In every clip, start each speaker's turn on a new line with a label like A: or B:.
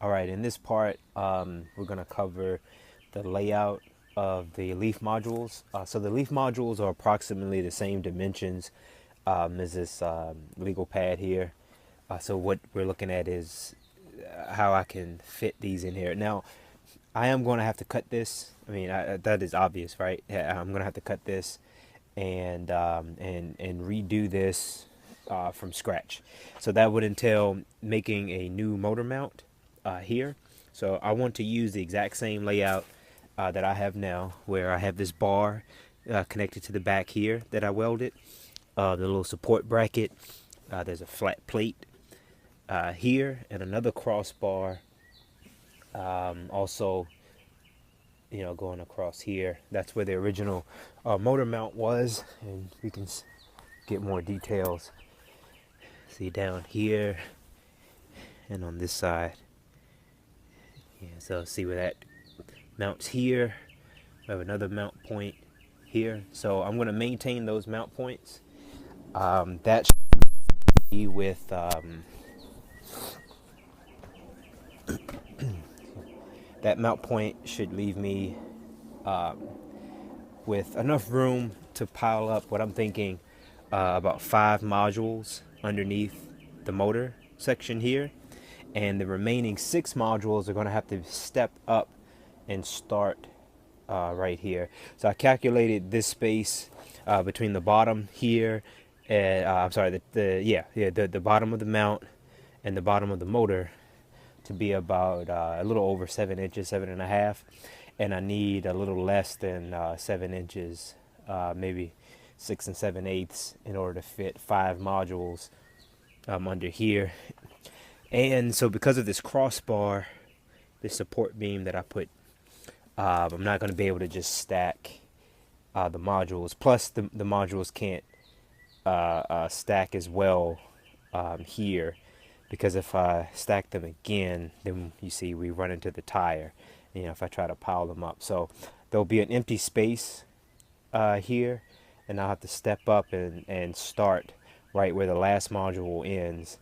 A: All right, in this part, we're going to cover the layout of the leaf modules. So the leaf modules are approximately the same dimensions as this legal pad here. So what we're looking at is how I can fit these in here. Now, I am going to have to cut this. I mean, that is obvious, right? Yeah, I'm going to have to cut this and redo this from scratch. So that would entail making a new motor mount here. So I want to use the exact same layout that I have now, where I have this bar connected to the back here that I welded, the little support bracket. There's a flat plate here and another crossbar also, you know, going across here. That's where the original motor mount was, and we can get more details. See down here and on this side. Yeah, so see where that mounts here. We have another mount point here. So I'm going to maintain those mount points. That should be with that mount point should leave me with enough room to pile up what I'm thinking about 5 modules underneath the motor section here, and the remaining 6 modules are going to have to step up and start right here. So I calculated this space between the bottom here and I'm sorry, the bottom of the mount and the bottom of the motor to be about a little over 7 inches, 7.5, and I need a little less than 7 inches, maybe 6 7/8 in order to fit 5 modules under here. And so because of this crossbar, this support beam that I put, I'm not going to be able to just stack the modules. Plus the modules can't stack as well here, because if I stack them again, then you see we run into the tire, you know, if I try to pile them up. So there'll be an empty space here, and I'll have to step up and start right where the last module ends.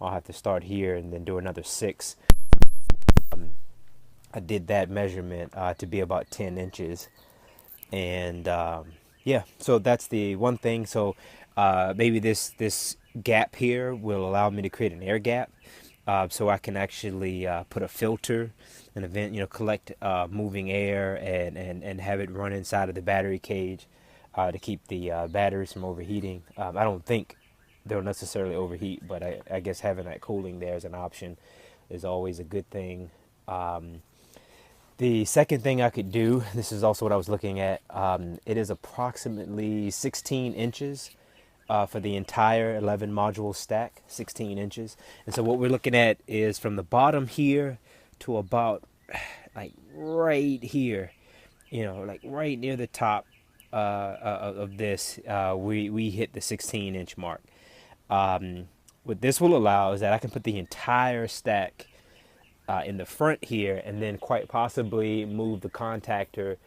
A: I'll have to start here and then do another 6. I did that measurement to be about 10 inches. And yeah, so that's the one thing. So maybe this gap here will allow me to create an air gap, so I can actually put a filter, an event, you know, collect moving air and have it run inside of the battery cage to keep the batteries from overheating. I don't think they'll necessarily overheat, but I guess having that cooling there as an option is always a good thing. The second thing I could do, this is also what I was looking at, it is approximately 16 inches for the entire 11 module stack, 16 inches. And so what we're looking at is from the bottom here to about like right here, you know, like right near the top of this, we hit the 16-inch mark. What this will allow is that I can put the entire stack in the front here, and then quite possibly move the contactor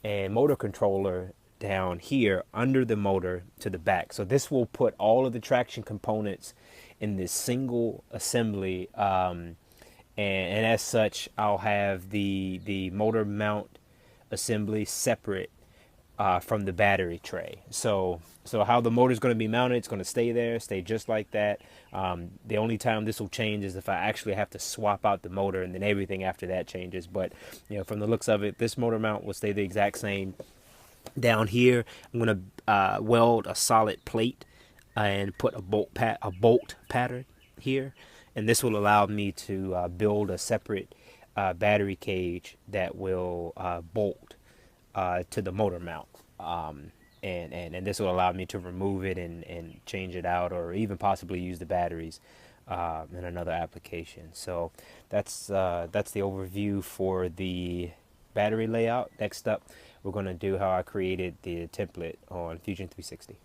A: and motor controller down here under the motor to the back. So this will put all of the traction components in this single assembly, and as such I'll have the motor mount assembly separate from the battery tray. So how the motor is going to be mounted, it's going to stay there, stay just like that. The only time this will change is if I actually have to swap out the motor, and then everything after that changes. But you know, from the looks of it, this motor mount will stay the exact same. Down here, I'm going to weld a solid plate and put a bolt pattern here, and this will allow me to build a separate battery cage that will bolt to the motor mount, and this will allow me to remove it and change it out, or even possibly use the batteries in another application. So that's the overview for the battery layout. Next up, we're going to do how I created the template on Fusion 360.